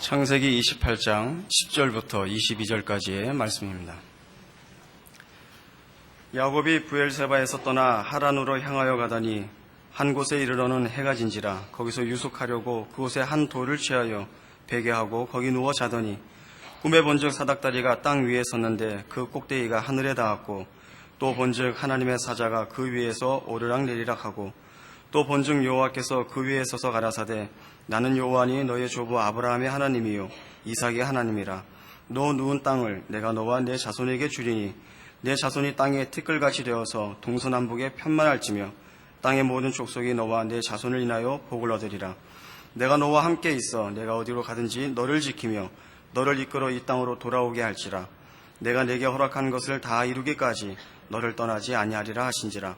창세기 28장 10절부터 22절까지의 말씀입니다. 야곱이 브엘세바에서 떠나 하란으로 향하여 가더니 한 곳에 이르러는 해가 진지라. 거기서 유숙하려고 그곳에 한 돌을 취하여 베게 하고 거기 누워 자더니 꿈에 본즉 사닥다리가 땅 위에 섰는데 그 꼭대기가 하늘에 닿았고, 또 본즉 하나님의 사자가 그 위에서 오르락 내리락 하고, 또 본즉 여호와께서 그 위에 서서 가라사대 나는 여호와니 너의 조부 아브라함의 하나님이요 이삭의 하나님이라. 너 누운 땅을 내가 너와 내 자손에게 주리니 내 자손이 땅에 티끌같이 되어서 동서남북에 편만할지며 땅의 모든 족속이 너와 내 자손을 인하여 복을 얻으리라. 내가 너와 함께 있어 내가 어디로 가든지 너를 지키며 너를 이끌어 이 땅으로 돌아오게 할지라. 내가 내게 허락한 것을 다 이루기까지 너를 떠나지 아니하리라 하신지라.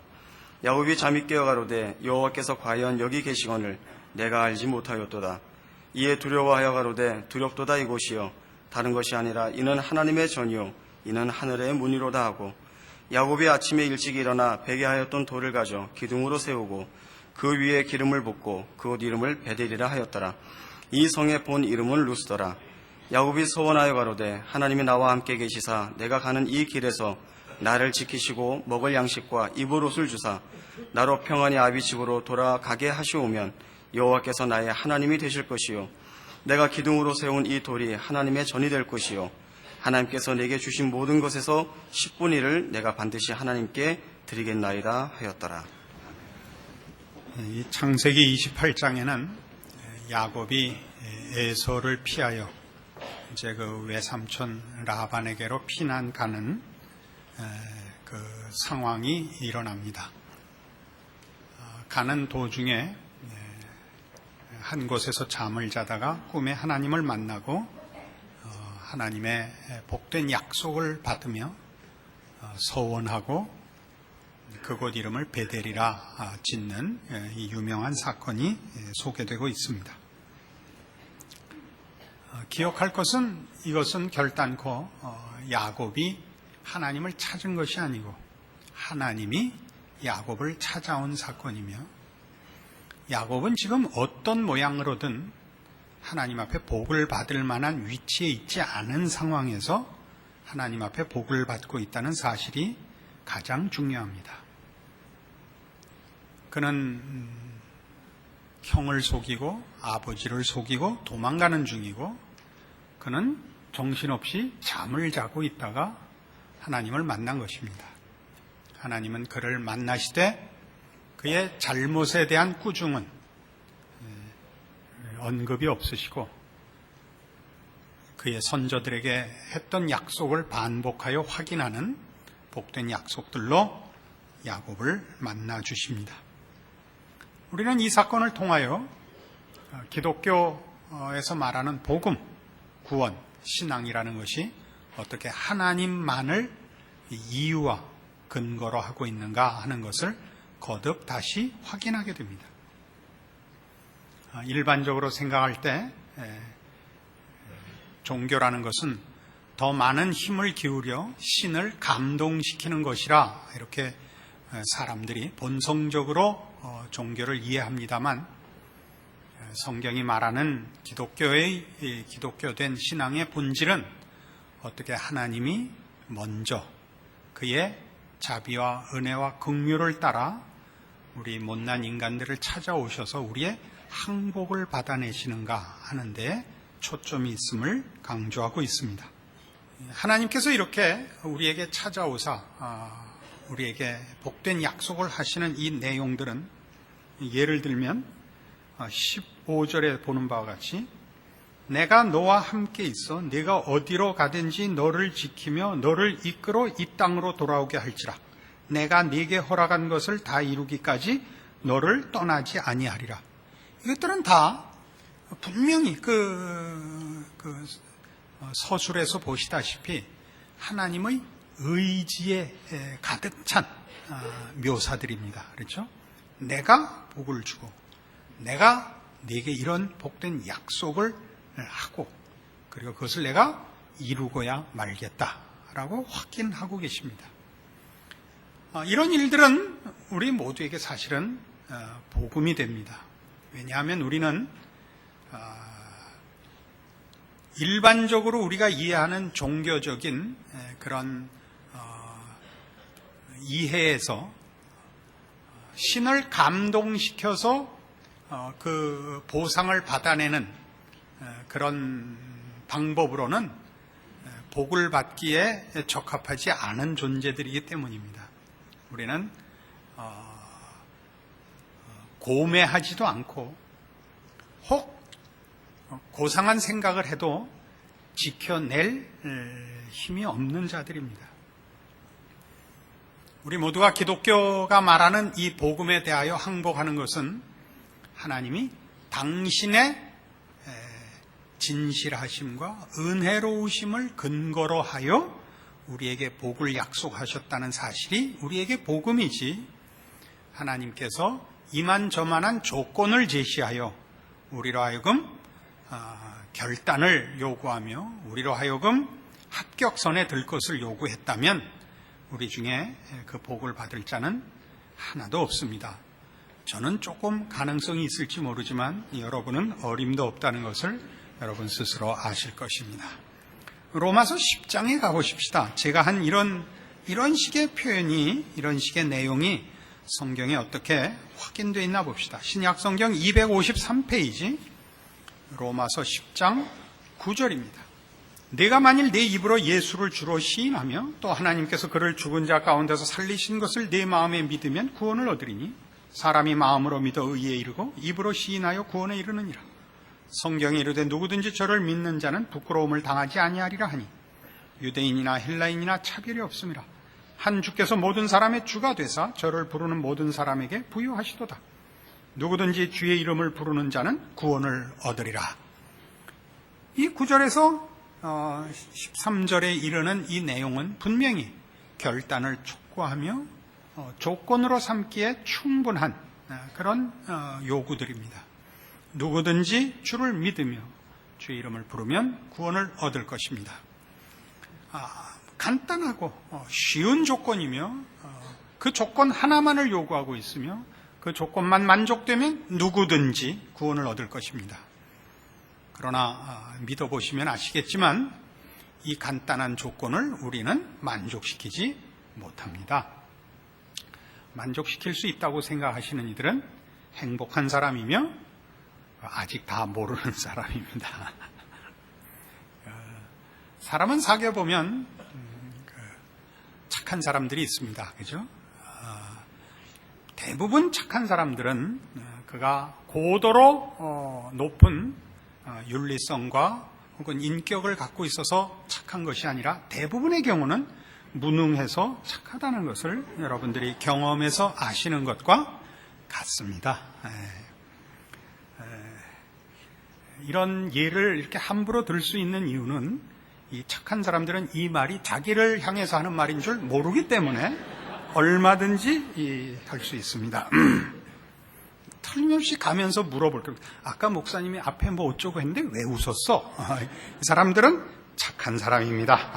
야곱이 잠이 깨어 가로되 여호와께서 과연 여기 계시거늘 내가 알지 못하였도다. 이에 두려워하여 가로되 두렵도다 이곳이여 다른 것이 아니라 이는 하나님의 전이요 이는 하늘의 문이로다 하고, 야곱이 아침에 일찍 일어나 베게 하였던 돌을 가져 기둥으로 세우고 그 위에 기름을 붓고 그 이름을 베델이라 하였더라. 이 성의 본 이름은 루스더라. 야곱이 소원하여 가로되 하나님이 나와 함께 계시사 내가 가는 이 길에서 나를 지키시고 먹을 양식과 입을 옷을 주사 나로 평안히 아비 집으로 돌아가게 하시오면 여호와께서 나의 하나님이 되실 것이요 내가 기둥으로 세운 이 돌이 하나님의 전이 될 것이요 하나님께서 내게 주신 모든 것에서 10분의 1을 내가 반드시 하나님께 드리겠나이다 하였더라. 이 창세기 28장에는 야곱이 에서를 피하여 이제 그 외삼촌 라반에게로 피난 가는 그 상황이 일어납니다. 가는 도중에 한 곳에서 잠을 자다가 꿈에 하나님을 만나고 하나님의 복된 약속을 받으며 서원하고 그곳 이름을 베델이라 짓는 이 유명한 사건이 소개되고 있습니다. 기억할 것은 이것은 결단코 야곱이 하나님을 찾은 것이 아니고 하나님이 야곱을 찾아온 사건이며, 야곱은 지금 어떤 모양으로든 하나님 앞에 복을 받을 만한 위치에 있지 않은 상황에서 하나님 앞에 복을 받고 있다는 사실이 가장 중요합니다. 그는 형을 속이고 아버지를 속이고 도망가는 중이고, 그는 정신없이 잠을 자고 있다가 하나님을 만난 것입니다. 하나님은 그를 만나시되 그의 잘못에 대한 꾸중은 언급이 없으시고 그의 선조들에게 했던 약속을 반복하여 확인하는 복된 약속들로 야곱을 만나 주십니다. 우리는 이 사건을 통하여 기독교에서 말하는 복음, 구원, 신앙이라는 것이 어떻게 하나님만을 이유와 근거로 하고 있는가 하는 것을 거듭 다시 확인하게 됩니다. 일반적으로 생각할 때 종교라는 것은 더 많은 힘을 기울여 신을 감동시키는 것이라 이렇게 사람들이 본성적으로 종교를 이해합니다만, 성경이 말하는 기독교된 신앙의 본질은 어떻게 하나님이 먼저 그의 자비와 은혜와 긍휼을 따라 우리 못난 인간들을 찾아오셔서 우리의 항복을 받아내시는가 하는 데 초점이 있음을 강조하고 있습니다. 하나님께서 이렇게 우리에게 찾아오사 우리에게 복된 약속을 하시는 이 내용들은, 예를 들면 15절에 보는 바와 같이 내가 너와 함께 있어 네가 어디로 가든지 너를 지키며 너를 이끌어 이 땅으로 돌아오게 할지라. 내가 네게 허락한 것을 다 이루기까지 너를 떠나지 아니하리라. 이것들은 다 분명히 서술에서 보시다시피 하나님의 의지에 가득 찬 묘사들입니다. 그렇죠? 내가 복을 주고 내가 네게 이런 복된 약속을 하고 그리고 그것을 내가 이루고야 말겠다라고 확인하고 계십니다. 이런 일들은 우리 모두에게 사실은 복음이 됩니다. 왜냐하면 우리는 일반적으로 우리가 이해하는 종교적인 그런 이해에서 신을 감동시켜서 그 보상을 받아내는 그런 방법으로는 복을 받기에 적합하지 않은 존재들이기 때문입니다. 우리는 고매하지도 않고 혹 고상한 생각을 해도 지켜낼 힘이 없는 자들입니다. 우리 모두가 기독교가 말하는 이 복음에 대하여 항복하는 것은 하나님이 당신의 진실하심과 은혜로우심을 근거로 하여 우리에게 복을 약속하셨다는 사실이 우리에게 복음이지, 하나님께서 이만저만한 조건을 제시하여 우리로 하여금 결단을 요구하며 우리로 하여금 합격선에 들 것을 요구했다면 우리 중에 그 복을 받을 자는 하나도 없습니다. 저는 조금 가능성이 있을지 모르지만 여러분은 어림도 없다는 것을 여러분 스스로 아실 것입니다. 로마서 10장에 가보십시다. 제가 한 이런 식의 표현이, 이런 식의 내용이 성경에 어떻게 확인되어 있나 봅시다. 신약성경 253페이지 로마서 10장 9절입니다. 내가 만일 내 입으로 예수를 주로 시인하며 또 하나님께서 그를 죽은 자 가운데서 살리신 것을 내 마음에 믿으면 구원을 얻으리니 사람이 마음으로 믿어 의에 이르고 입으로 시인하여 구원에 이르느니라. 성경에 이르되 누구든지 저를 믿는 자는 부끄러움을 당하지 아니하리라 하니 유대인이나 헬라인이나 차별이 없음이라. 한 주께서 모든 사람의 주가 되사 저를 부르는 모든 사람에게 부유하시도다. 누구든지 주의 이름을 부르는 자는 구원을 얻으리라. 이 9절에서 13절에 이르는 이 내용은 분명히 결단을 촉구하며 조건으로 삼기에 충분한 그런 요구들입니다. 누구든지 주를 믿으며 주의 이름을 부르면 구원을 얻을 것입니다. 간단하고 쉬운 조건이며 그 조건 하나만을 요구하고 있으며 그 조건만 만족되면 누구든지 구원을 얻을 것입니다. 그러나 믿어보시면 아시겠지만 이 간단한 조건을 우리는 만족시키지 못합니다. 만족시킬 수 있다고 생각하시는 이들은 행복한 사람이며 아직 다 모르는 사람입니다. 사람은 사귀어보면 착한 사람들이 있습니다. 그죠? 대부분 착한 사람들은 그가 고도로 높은 윤리성과 혹은 인격을 갖고 있어서 착한 것이 아니라 대부분의 경우는 무능해서 착하다는 것을 여러분들이 경험해서 아시는 것과 같습니다. 이런 예를 이렇게 함부로 들 수 있는 이유는 이 착한 사람들은 이 말이 자기를 향해서 하는 말인 줄 모르기 때문에 얼마든지 할 수 있습니다. 틀림없이 가면서 물어볼 겁니다. 아까 목사님이 앞에 뭐 어쩌고 했는데 왜 웃었어? 이 사람들은 착한 사람입니다.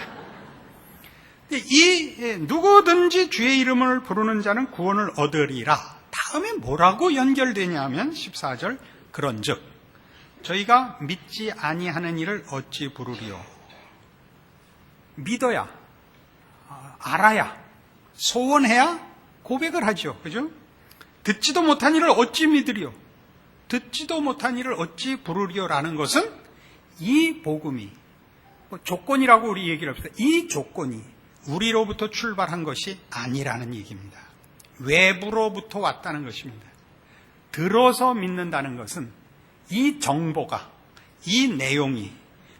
이 누구든지 주의 이름을 부르는 자는 구원을 얻으리라. 다음에 뭐라고 연결되냐 하면 14절 그런즉 저희가 믿지 아니하는 일을 어찌 부르리요? 믿어야, 알아야, 소원해야 고백을 하죠. 그죠? 듣지도 못한 일을 어찌 믿으리요? 듣지도 못한 일을 어찌 부르리요라는 것은 이 복음이 조건이라고 우리 얘기를 합시다. 이 조건이 우리로부터 출발한 것이 아니라는 얘기입니다. 외부로부터 왔다는 것입니다. 들어서 믿는다는 것은 이 정보가, 이 내용이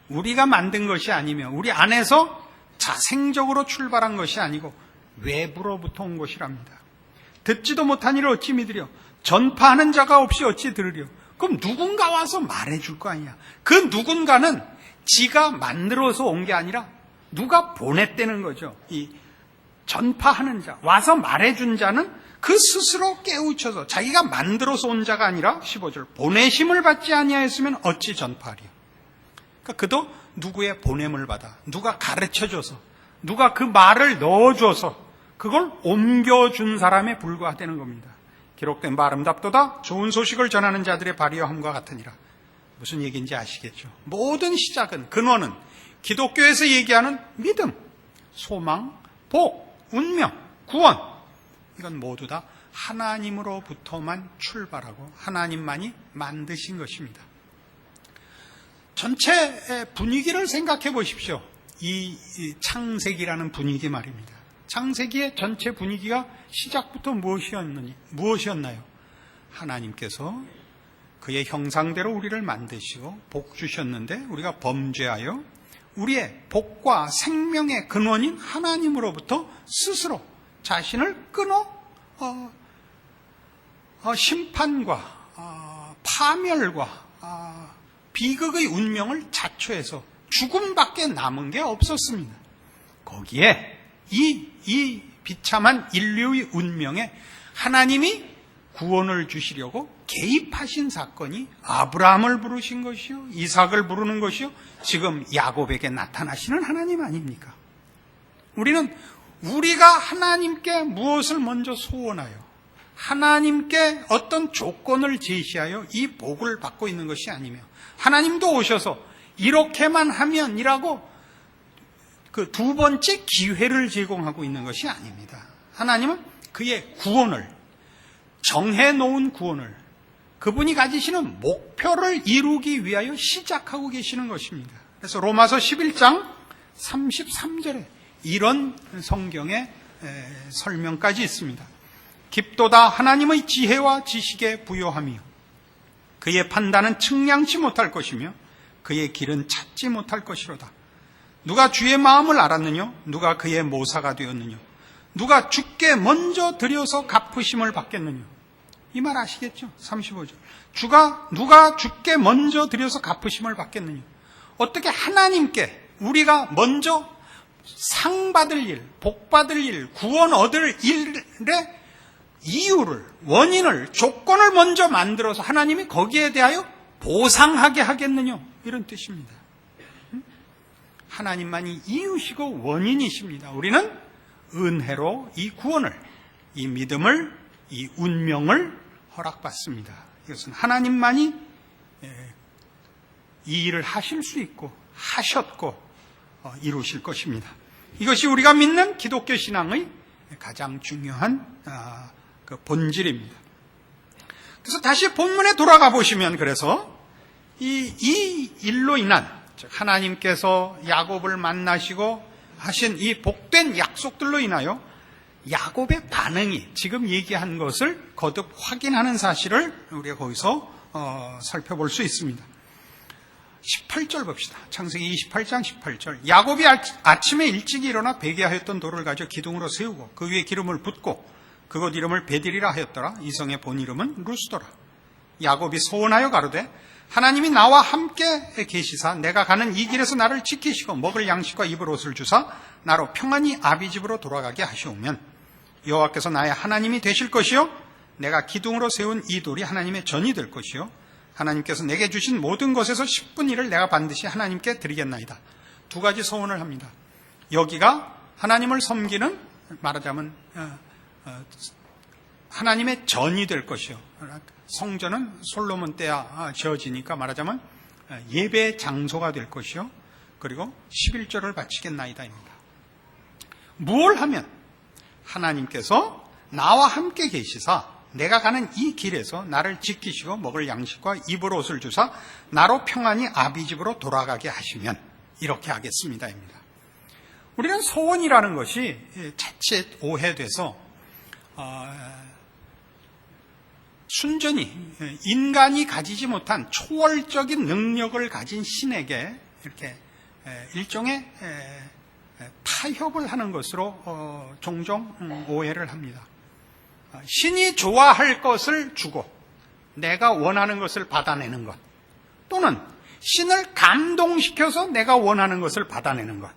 우리가 만든 것이 아니며 우리 안에서 자생적으로 출발한 것이 아니고 외부로부터 온 것이랍니다. 듣지도 못한 일을 어찌 믿으려? 전파하는 자가 없이 어찌 들으려? 그럼 누군가 와서 말해줄 거 아니야. 그 누군가는 지가 만들어서 온 게 아니라 누가 보냈다는 거죠. 이 전파하는 자, 와서 말해준 자는 그 스스로 깨우쳐서 자기가 만들어서 온 자가 아니라 15절 보내심을 받지 아니하였으면 어찌 전파하리요? 그러니까 그도 누구의 보냄을 받아 누가 가르쳐줘서 누가 그 말을 넣어줘서 그걸 옮겨준 사람에 불과하다는 겁니다. 기록된 바 아름답도다 좋은 소식을 전하는 자들의 발이여함과 같으니라. 무슨 얘기인지 아시겠죠? 모든 시작은, 근원은 기독교에서 얘기하는 믿음, 소망, 복, 운명, 구원, 이건 모두 다 하나님으로부터만 출발하고 하나님만이 만드신 것입니다. 전체 분위기를 생각해 보십시오. 이 창세기라는 분위기 말입니다. 창세기의 전체 분위기가 시작부터 무엇이었나요? 하나님께서 그의 형상대로 우리를 만드시고 복 주셨는데 우리가 범죄하여 우리의 복과 생명의 근원인 하나님으로부터 스스로 자신을 끊어 심판과 파멸과 비극의 운명을 자초해서 죽음밖에 남은 게 없었습니다. 거기에 이 비참한 인류의 운명에 하나님이 구원을 주시려고 개입하신 사건이 아브라함을 부르신 것이요, 이삭을 부르는 것이요, 지금 야곱에게 나타나시는 하나님 아닙니까? 우리가 하나님께 무엇을 먼저 소원하여 하나님께 어떤 조건을 제시하여 이 복을 받고 있는 것이 아니며, 하나님도 오셔서 이렇게만 하면이라고 그 두 번째 기회를 제공하고 있는 것이 아닙니다. 하나님은 그의 구원을, 정해놓은 구원을, 그분이 가지시는 목표를 이루기 위하여 시작하고 계시는 것입니다. 그래서 로마서 11장 33절에 이런 성경의 설명까지 있습니다. 깊도다 하나님의 지혜와 지식에 부요하며 그의 판단은 측량치 못할 것이며 그의 길은 찾지 못할 것이로다. 누가 주의 마음을 알았느냐? 누가 그의 모사가 되었느냐? 누가 주께 먼저 드려서 갚으심을 받겠느냐? 이 말 아시겠죠? 35절. 누가 주께 먼저 드려서 갚으심을 받겠느냐? 어떻게 하나님께 우리가 먼저 상 받을 일, 복 받을 일, 구원 얻을 일의 이유를, 원인을, 조건을 먼저 만들어서 하나님이 거기에 대하여 보상하게 하겠느냐? 이런 뜻입니다. 하나님만이 이유시고 원인이십니다. 우리는 은혜로 이 구원을, 이 믿음을, 이 운명을 허락받습니다. 이것은 하나님만이 이 일을 하실 수 있고 하셨고 이루실 것입니다. 이것이 우리가 믿는 기독교 신앙의 가장 중요한 그 본질입니다. 그래서 다시 본문에 돌아가 보시면, 그래서 이 일로 인한, 즉 하나님께서 야곱을 만나시고 하신 이 복된 약속들로 인하여 야곱의 반응이 지금 얘기한 것을 거듭 확인하는 사실을 우리가 거기서 살펴볼 수 있습니다. 18절 봅시다. 창세기 28장 18절. 야곱이 아침에 일찍 일어나 베개하였던 돌을 가져 기둥으로 세우고 그 위에 기름을 붓고 그곳 이름을 베델이라 하였더라. 이 성의 본 이름은 루스더라. 야곱이 소원하여 가로되 하나님이 나와 함께 계시사 내가 가는 이 길에서 나를 지키시고 먹을 양식과 입을 옷을 주사 나로 평안히 아비 집으로 돌아가게 하시오면 여호와께서 나의 하나님이 되실 것이요 내가 기둥으로 세운 이 돌이 하나님의 전이 될 것이요 하나님께서 내게 주신 모든 것에서 10분 1을 내가 반드시 하나님께 드리겠나이다. 두 가지 소원을 합니다. 여기가 하나님을 섬기는, 말하자면 하나님의 전이 될 것이요, 성전은 솔로몬 때야 지어지니까 말하자면 예배 장소가 될 것이요, 그리고 11조를 바치겠나이다입니다. 무엇을 하면? 하나님께서 나와 함께 계시사 내가 가는 이 길에서 나를 지키시고 먹을 양식과 입을 옷을 주사 나로 평안히 아비 집으로 돌아가게 하시면 이렇게 하겠습니다입니다. 우리는 소원이라는 것이 자칫 오해돼서 순전히 인간이 가지지 못한 초월적인 능력을 가진 신에게 이렇게 일종의 타협을 하는 것으로 종종 오해를 합니다. 신이 좋아할 것을 주고 내가 원하는 것을 받아내는 것, 또는 신을 감동시켜서 내가 원하는 것을 받아내는 것.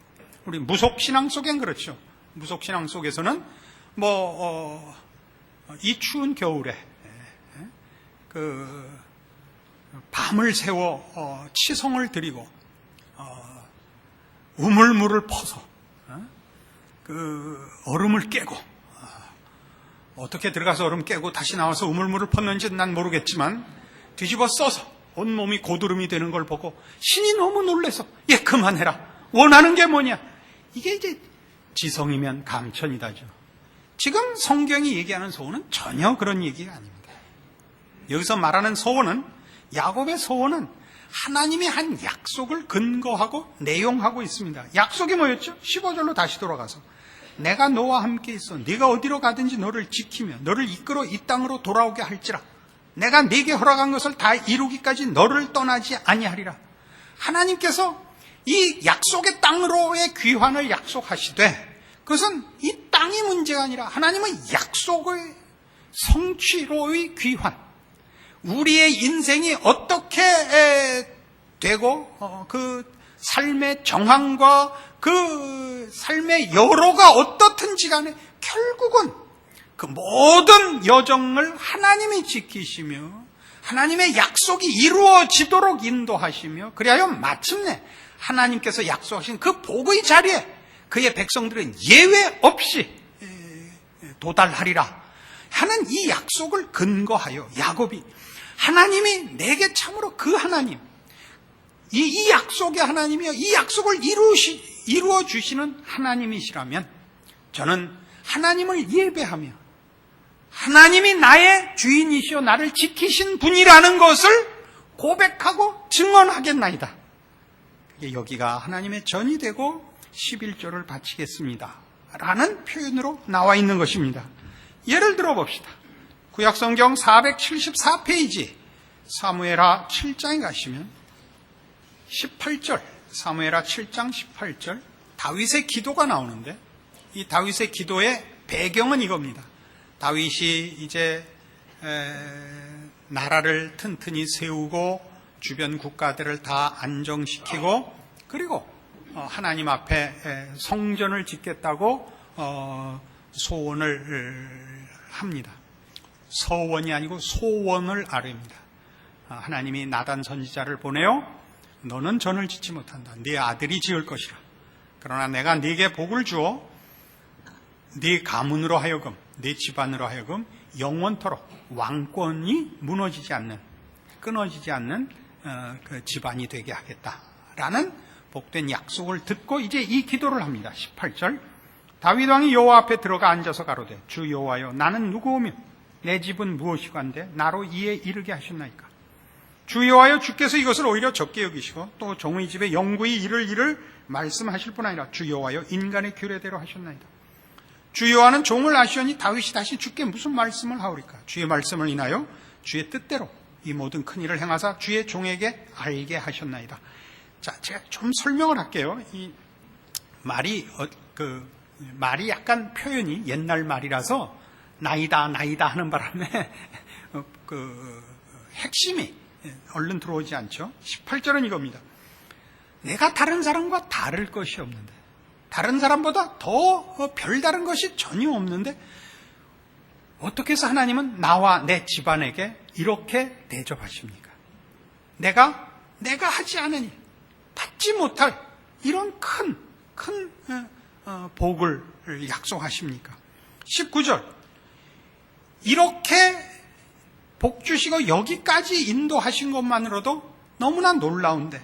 우리 무속신앙 속엔 그렇죠. 무속신앙 속에서는 이 추운 겨울에 그 밤을 새워 치성을 드리고 우물물을 퍼서 그 얼음을 깨고, 어떻게 들어가서 얼음 깨고 다시 나와서 우물물을 펐는지 난 모르겠지만 뒤집어 써서 온몸이 고드름이 되는 걸 보고 신이 너무 놀라서 그만해라. 원하는 게 뭐냐? 이게 이제 지성이면 감천이다죠. 지금 성경이 얘기하는 소원은 전혀 그런 얘기가 아닙니다. 여기서 말하는 소원은, 야곱의 소원은 하나님이 한 약속을 근거하고 내용하고 있습니다. 약속이 뭐였죠? 15절로 다시 돌아가서 내가 너와 함께 있어 네가 어디로 가든지 너를 지키며 너를 이끌어 이 땅으로 돌아오게 할지라. 내가 네게 허락한 것을 다 이루기까지 너를 떠나지 아니하리라. 하나님께서 이 약속의 땅으로의 귀환을 약속하시되, 그것은 이 땅이 문제가 아니라 하나님은 약속의 성취로의 귀환, 우리의 인생이 어떻게 되고 그 삶의 정황과 그 삶의 여로가 어떻든지 간에 결국은 그 모든 여정을 하나님이 지키시며 하나님의 약속이 이루어지도록 인도하시며, 그리하여 마침내 하나님께서 약속하신 그 복의 자리에 그의 백성들은 예외 없이 도달하리라 하는 이 약속을 근거하여 야곱이, 하나님이 내게 참으로 그 하나님, 이 약속의 하나님이여 이 약속을 이루어 주시는 하나님이시라면 저는 하나님을 예배하며 하나님이 나의 주인이시여 나를 지키신 분이라는 것을 고백하고 증언하겠나이다. 여기가 하나님의 전이 되고 11조를 바치겠습니다 라는 표현으로 나와 있는 것입니다. 예를 들어 봅시다. 구약성경 474페이지 사무엘하 7장에 가시면 18절, 사무엘하 7장 18절 다윗의 기도가 나오는데, 이 다윗의 기도의 배경은 이겁니다. 다윗이 이제 나라를 튼튼히 세우고 주변 국가들을 다 안정시키고, 그리고 하나님 앞에 성전을 짓겠다고 소원을 합니다. 서원이 아니고 소원을 아뢰입니다. 하나님이 나단 선지자를 보내요. 너는 전을 짓지 못한다. 네 아들이 지을 것이라. 그러나 내가 네게 복을 주어 네 가문으로 하여금, 네 집안으로 하여금 영원토록 왕권이 무너지지 않는, 끊어지지 않는 그 집안이 되게 하겠다라는 복된 약속을 듣고 이제 이 기도를 합니다. 18절 다윗 왕이 여호와 앞에 들어가 앉아서 가로되 주 여호와여 나는 누구오며 내 집은 무엇이고 한데 나로 이에 이르게 하셨나이까. 주 여호와여 주께서 이것을 오히려 적게 여기시고 또 종의 집에 영구히 이를 일을 말씀하실 뿐 아니라 주 여호와여 인간의 규례대로 하셨나이다. 주 여호와는 종을 아시오니 다윗이 다시 주께 무슨 말씀을 하오리까. 주의 말씀을 인하여 주의 뜻대로 이 모든 큰 일을 행하사 주의 종에게 알게 하셨나이다. 자, 제가 좀 설명을 할게요. 이 말이 말이 약간 표현이 옛날 말이라서 나이다 하는 바람에 핵심이 얼른 들어오지 않죠. 18절은 이겁니다. 내가 다른 사람과 다를 것이 없는데, 다른 사람보다 더 별다른 것이 전혀 없는데 어떻게 해서 하나님은 나와 내 집안에게 이렇게 대접하십니까? 내가 하지 않으니 받지 못할 이런 큰 복을 약속하십니까? 19절 이렇게 복 주시고 여기까지 인도하신 것만으로도 너무나 놀라운데,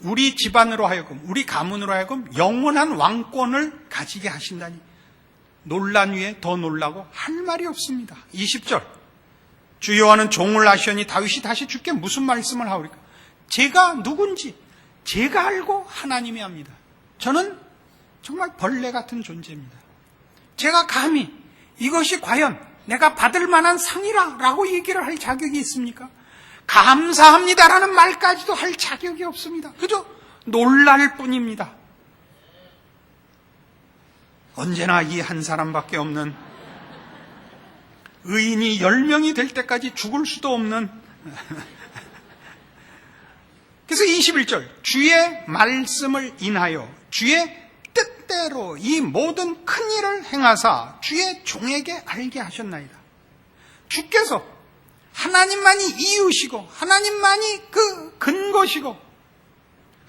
우리 집안으로 하여금, 우리 가문으로 하여금 영원한 왕권을 가지게 하신다니 놀란 위에 더 놀라고 할 말이 없습니다. 20절 주 여호와는 종을 아시오니 다윗이 다시 주께 무슨 말씀을 하오리까. 제가 누군지 제가 알고 하나님이 합니다. 저는 정말 벌레 같은 존재입니다. 제가 감히 이것이 과연 내가 받을 만한 상이라고 얘기를 할 자격이 있습니까? 감사합니다라는 말까지도 할 자격이 없습니다. 그저 놀랄 뿐입니다. 언제나 이 한 사람밖에 없는, 의인이 10명이 될 때까지 죽을 수도 없는. 그래서 21절 주의 말씀을 인하여 주의 뜻대로 이 모든 큰 일을 행하사 주의 종에게 알게 하셨나이다. 주께서 하나님만이 이유시고 하나님만이 그 근거시고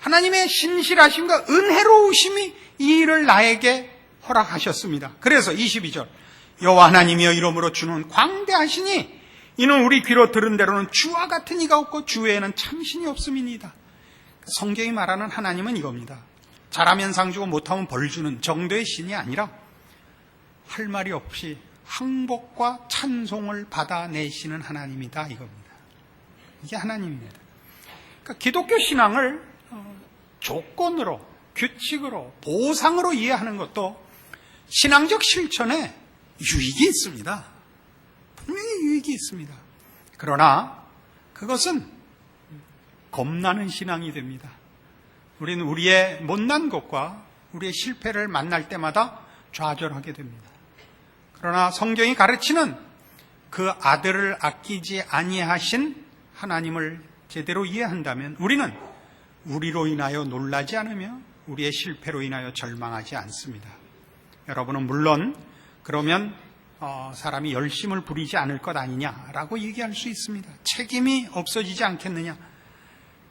하나님의 신실하심과 은혜로우심이 이 일을 나에게 허락하셨습니다. 그래서 22절 여호와 하나님이여 이름으로 주는 광대하시니 이는 우리 귀로 들은 대로는 주와 같은 이가 없고 주 외에는 참신이 없음이니이다. 성경이 말하는 하나님은 이겁니다. 잘하면 상 주고 못하면 벌 주는 정도의 신이 아니라 할 말이 없이 항복과 찬송을 받아내시는 하나님이다 이겁니다. 이게 하나님입니다. 그러니까 기독교 신앙을 조건으로, 규칙으로, 보상으로 이해하는 것도 신앙적 실천에 유익이 있습니다. 분명히 유익이 있습니다. 그러나 그것은 겁나는 신앙이 됩니다. 우리는 우리의 못난 것과 우리의 실패를 만날 때마다 좌절하게 됩니다. 그러나 성경이 가르치는 그 아들을 아끼지 아니하신 하나님을 제대로 이해한다면 우리는 우리로 인하여 놀라지 않으며 우리의 실패로 인하여 절망하지 않습니다. 여러분은 물론 그러면 사람이 열심을 부리지 않을 것 아니냐라고 얘기할 수 있습니다. 책임이 없어지지 않겠느냐?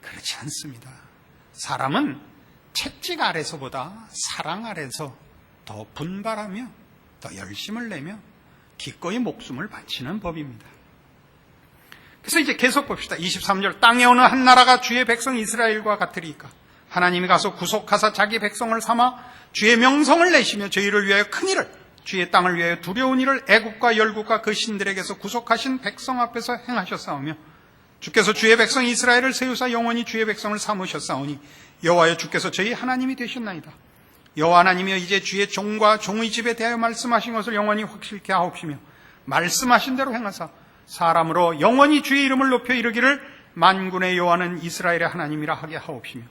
그렇지 않습니다. 사람은 채찍 아래서보다 사랑 아래서 더 분발하며 더 열심을 내며 기꺼이 목숨을 바치는 법입니다. 그래서 이제 계속 봅시다. 23절 땅에 어느 한 나라가 주의 백성 이스라엘과 같으리까 하나님이 가서 구속하사 자기 백성을 삼아 주의 명성을 내시며 저희를 위하여 큰 일을 주의 땅을 위하여 두려운 일을 애국과 열국과 그 신들에게서 구속하신 백성 앞에서 행하셨사오며 주께서 주의 백성 이스라엘을 세우사 영원히 주의 백성을 삼으셨사오니 여호와여 주께서 저희 하나님이 되셨나이다. 여호와 하나님이여 이제 주의 종과 종의 집에 대하여 말씀하신 것을 영원히 확실케 하옵시며 말씀하신 대로 행하사 사람으로 영원히 주의 이름을 높여 이르기를 만군의 여호와는 이스라엘의 하나님이라 하게 하옵시며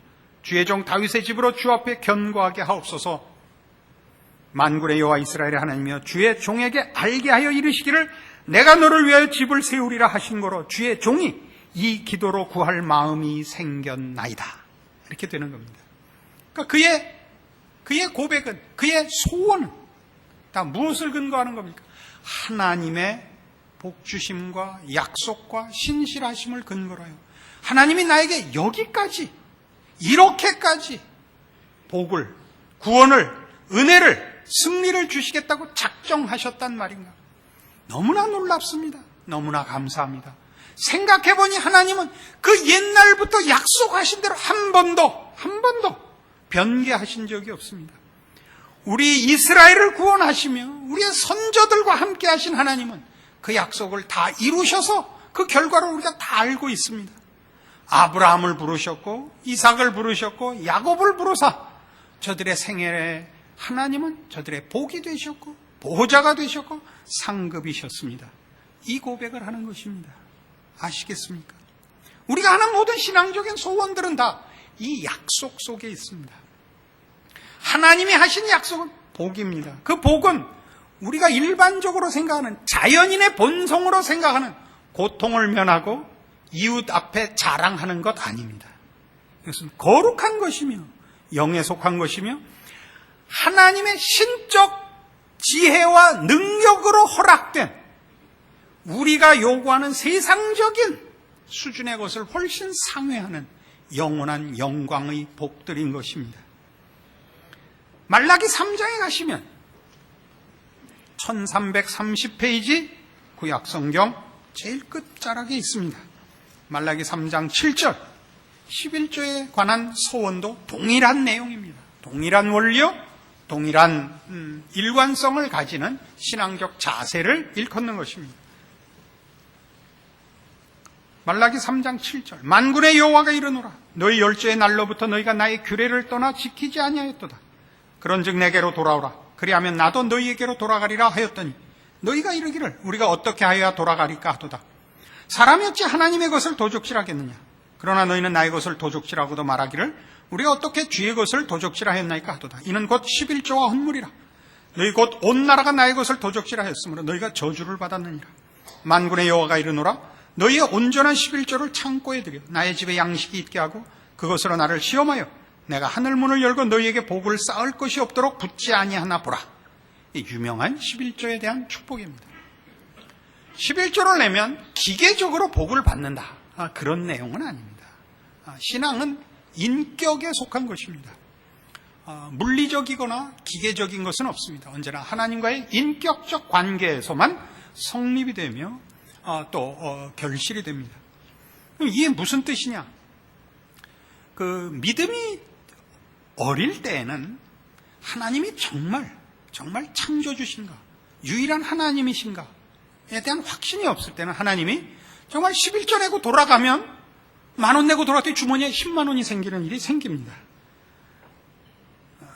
주의 종 다윗의 집으로 주 앞에 견고하게 하옵소서. 만군의 여호와 이스라엘의 하나님이여 주의 종에게 알게 하여 이르시기를 내가 너를 위하여 집을 세우리라 하신 거로 주의 종이 이 기도로 구할 마음이 생겼나이다. 이렇게 되는 겁니다. 그러니까 그의 고백은, 그의 소원은 다 무엇을 근거하는 겁니까? 하나님의 복주심과 약속과 신실하심을 근거로 해요. 하나님이 나에게 여기까지, 이렇게까지 복을, 구원을, 은혜를, 승리를 주시겠다고 작정하셨단 말인가? 너무나 놀랍습니다. 너무나 감사합니다. 생각해보니 하나님은 그 옛날부터 약속하신 대로 한 번도 변개하신 적이 없습니다. 우리 이스라엘을 구원하시며 우리의 선조들과 함께 하신 하나님은 그 약속을 다 이루셔서 그 결과를 우리가 다 알고 있습니다. 아브라함을 부르셨고 이삭을 부르셨고 야곱을 부르사 저들의 생애에 하나님은 저들의 복이 되셨고 보호자가 되셨고 상급이셨습니다. 이 고백을 하는 것입니다. 아시겠습니까? 우리가 하는 모든 신앙적인 소원들은 다 이 약속 속에 있습니다. 하나님이 하신 약속은 복입니다. 그 복은 우리가 일반적으로 생각하는 자연인의 본성으로 생각하는 고통을 면하고 이웃 앞에 자랑하는 것 아닙니다. 이것은 거룩한 것이며 영에 속한 것이며 하나님의 신적 지혜와 능력으로 허락된 우리가 요구하는 세상적인 수준의 것을 훨씬 상회하는 영원한 영광의 복들인 것입니다. 말라기 3장에 가시면 1330페이지 구약성경 제일 끝자락에 있습니다. 말라기 3장 7절 11조에 관한 소원도 동일한 내용입니다. 동일한 원리요, 동일한 일관성을 가지는 신앙적 자세를 일컫는 것입니다. 말라기 3장 7절 만군의 여호와가 이르노라 너희 열조의 날로부터 너희가 나의 규례를 떠나 지키지 아니하였도다. 그런즉 내게로 돌아오라. 그리하면 나도 너희에게로 돌아가리라 하였더니 너희가 이르기를 우리가 어떻게 하여야 돌아가리까 하도다. 사람이 어찌 하나님의 것을 도적질하겠느냐. 그러나 너희는 나의 것을 도적질하고도 말하기를 우리가 어떻게 주의 것을 도적질하였나이까 하도다. 이는 곧 11조와 헌물이라. 너희 곧 온 나라가 나의 것을 도적질하였으므로 너희가 저주를 받았느니라. 만군의 여호와가 이르노라 너희의 온전한 11조를 창고에 들여 나의 집에 양식이 있게 하고 그것으로 나를 시험하여 내가 하늘 문을 열고 너희에게 복을 쌓을 것이 없도록 붙지 아니하나 보라. 이 유명한 11조에 대한 축복입니다. 11조를 내면 기계적으로 복을 받는다. 그런 내용은 아닙니다. 신앙은 인격에 속한 것입니다. 물리적이거나 기계적인 것은 없습니다. 언제나 하나님과의 인격적 관계에서만 성립이 되며 결실이 됩니다. 이게 무슨 뜻이냐? 그 믿음이 어릴 때에는 하나님이 정말 창조주신가, 유일한 하나님이신가에 대한 확신이 없을 때는 하나님이 정말 11조 내고 돌아가면 10,000원 내고 돌아갔더니 주머니에 10만 원이 생기는 일이 생깁니다.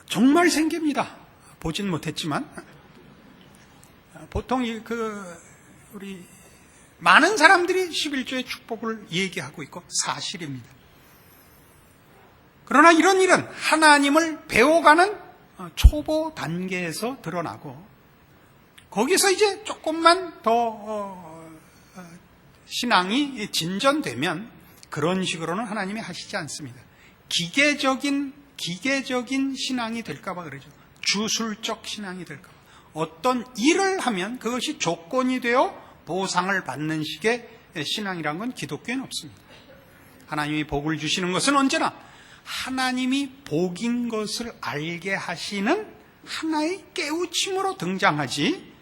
정말 생깁니다. 보진 못했지만 보통 우리 많은 사람들이 11조의 축복을 얘기하고 있고 사실입니다. 그러나 이런 일은 하나님을 배워가는 초보 단계에서 드러나고, 거기서 이제 조금만 더 신앙이 진전되면 그런 식으로는 하나님이 하시지 않습니다. 기계적인 신앙이 될까봐 그러죠. 주술적 신앙이 될까봐. 어떤 일을 하면 그것이 조건이 되어 보상을 받는 식의 신앙이란 건 기독교에는 없습니다. 하나님이 복을 주시는 것은 언제나 하나님이 복인 것을 알게 하시는 하나의 깨우침으로 등장하지,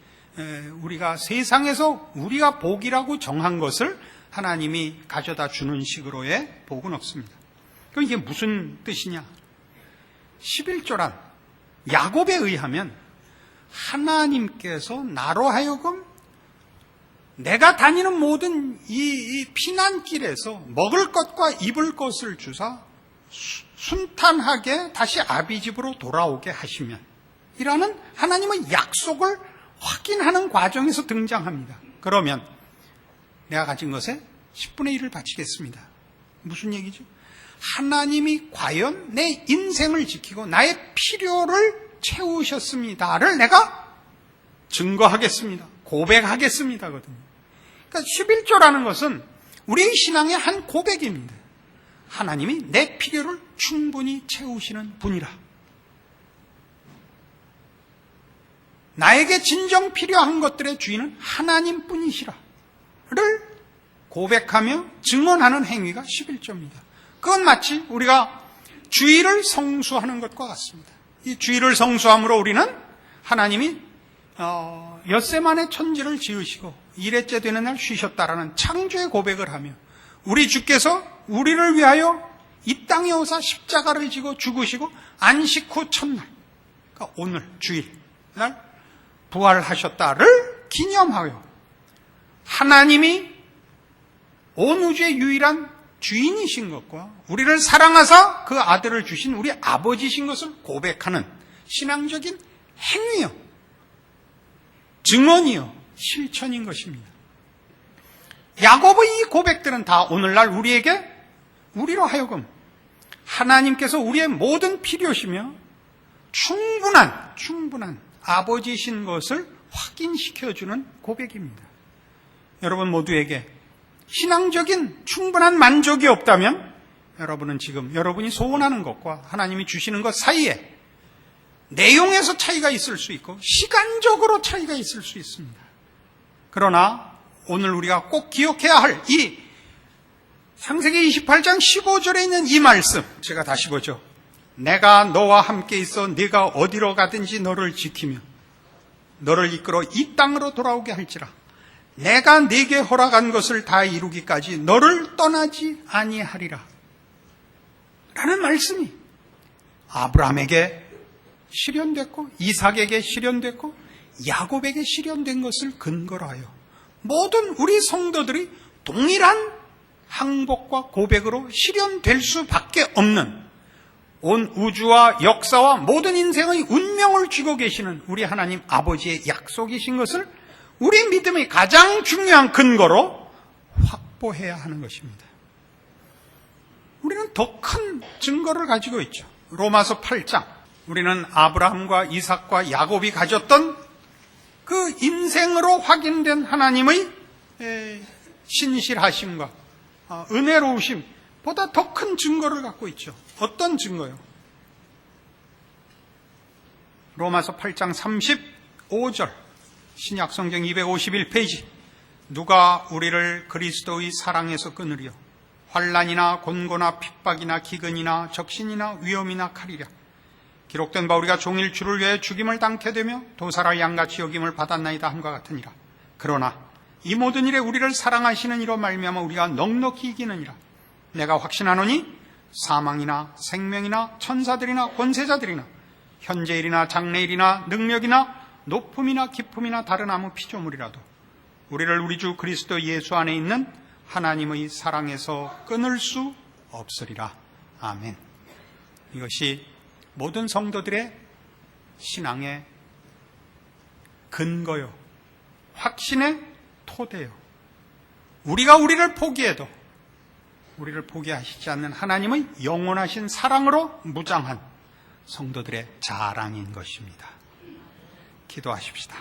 우리가 세상에서 우리가 복이라고 정한 것을 하나님이 가져다 주는 식으로의 복은 없습니다. 그럼 이게 무슨 뜻이냐? 11조란 야곱에 의하면 하나님께서 나로 하여금 내가 다니는 모든 이 피난길에서 먹을 것과 입을 것을 주사 순탄하게 다시 아비 집으로 돌아오게 하시면 이라는 하나님의 약속을 확인하는 과정에서 등장합니다. 그러면 내가 가진 것에 10분의 1을 바치겠습니다. 무슨 얘기죠? 하나님이 과연 내 인생을 지키고 나의 필요를 채우셨습니다를 내가 증거하겠습니다. 고백하겠습니다. 거든요. 그러니까 11조라는 것은 우리의 신앙의 한 고백입니다. 하나님이 내 필요를 충분히 채우시는 분이라. 나에게 진정 필요한 것들의 주인은 하나님뿐이시라를 고백하며 증언하는 행위가 11조입니다. 그건 마치 우리가 주일을 성수하는 것과 같습니다. 이 주일을 성수함으로 우리는 하나님이 엿새 만에 천지를 지으시고 일회째 되는 날 쉬셨다라는 창조의 고백을 하며 우리 주께서 우리를 위하여 이 땅에 오사 십자가를 지고 죽으시고 안식 후 첫날, 그러니까 오늘 주일 날 부활하셨다를 기념하여 하나님이 온 우주의 유일한 주인이신 것과 우리를 사랑하사 그 아들을 주신 우리 아버지신 것을 고백하는 신앙적인 행위요, 증언이요, 실천인 것입니다. 야곱의 이 고백들은 다 오늘날 우리로 하여금 하나님께서 우리의 모든 필요시며 충분한 아버지신 것을 확인시켜주는 고백입니다. 여러분 모두에게 신앙적인 충분한 만족이 없다면 여러분은 지금 여러분이 소원하는 것과 하나님이 주시는 것 사이에 내용에서 차이가 있을 수 있고 시간적으로 차이가 있을 수 있습니다. 그러나 오늘 우리가 꼭 기억해야 할 이 창세기 28장 15절에 있는 이 말씀, 제가 다시 보죠. 내가 너와 함께 있어 네가 어디로 가든지 너를 지키며 너를 이끌어 이 땅으로 돌아오게 할지라. 내가 네게 허락한 것을 다 이루기까지 너를 떠나지 아니하리라. 라는 말씀이 아브라함에게 실현됐고 이삭에게 실현됐고 야곱에게 실현된 것을 근거로 하여 모든 우리 성도들이 동일한 항복과 고백으로 실현될 수밖에 없는 온 우주와 역사와 모든 인생의 운명을 쥐고 계시는 우리 하나님 아버지의 약속이신 것을 우리 믿음의 가장 중요한 근거로 확보해야 하는 것입니다. 우리는 더 큰 증거를 가지고 있죠. 로마서 8장, 우리는 아브라함과 이삭과 야곱이 가졌던 그 인생으로 확인된 하나님의 신실하심과 은혜로우심 보다 더 큰 증거를 갖고 있죠. 어떤 증거요? 로마서 8장 35절 신약성경 251페이지. 누가 우리를 그리스도의 사랑에서 끊으려? 환난이나 곤고나 핍박이나 기근이나 적신이나 위험이나 칼이랴. 기록된 바 우리가 종일 주를 위해 죽임을 당케 되며 도살할 양같이 여김을 받았나이다 함과 같으니라. 그러나 이 모든 일에 우리를 사랑하시는 이로 말미암아 우리가 넉넉히 이기느니라. 내가 확신하노니 사망이나 생명이나 천사들이나 권세자들이나 현재일이나 장래일이나 능력이나 높음이나 깊음이나 다른 아무 피조물이라도 우리를 우리 주 그리스도 예수 안에 있는 하나님의 사랑에서 끊을 수 없으리라. 아멘. 이것이 모든 성도들의 신앙의 근거요, 확신의 토대요. 우리가 우리를 포기해도 우리를 포기하시지 않는 하나님의 영원하신 사랑으로 무장한 성도들의 자랑인 것입니다. 기도하십시다.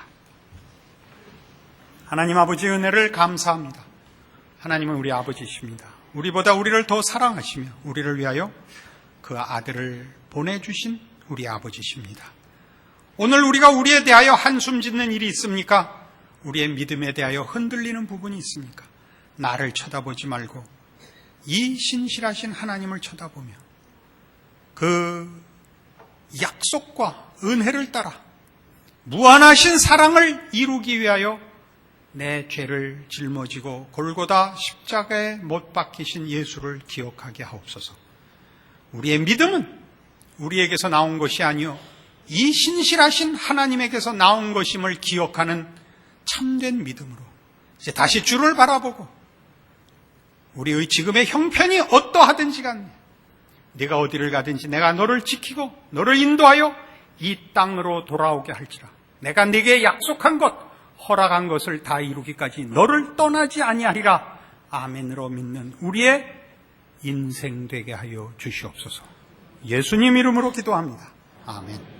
하나님 아버지 은혜를 감사합니다. 하나님은 우리 아버지십니다. 우리보다 우리를 더 사랑하시며 우리를 위하여 그 아들을 보내주신 우리 아버지십니다. 오늘 우리가 우리에 대하여 한숨 짓는 일이 있습니까? 우리의 믿음에 대하여 흔들리는 부분이 있습니까? 나를 쳐다보지 말고 이 신실하신 하나님을 쳐다보며 그 약속과 은혜를 따라 무한하신 사랑을 이루기 위하여 내 죄를 짊어지고 골고다 십자가에 못 박히신 예수를 기억하게 하옵소서. 우리의 믿음은 우리에게서 나온 것이 아니요 이 신실하신 하나님에게서 나온 것임을 기억하는 참된 믿음으로 이제 다시 주를 바라보고 우리의 지금의 형편이 어떠하든지 간에 네가 어디를 가든지 내가 너를 지키고 너를 인도하여 이 땅으로 돌아오게 할지라. 내가 네게 약속한 것, 허락한 것을 다 이루기까지 너를 떠나지 아니하리라. 아멘으로 믿는 우리의 인생 되게 하여 주시옵소서. 예수님 이름으로 기도합니다. 아멘.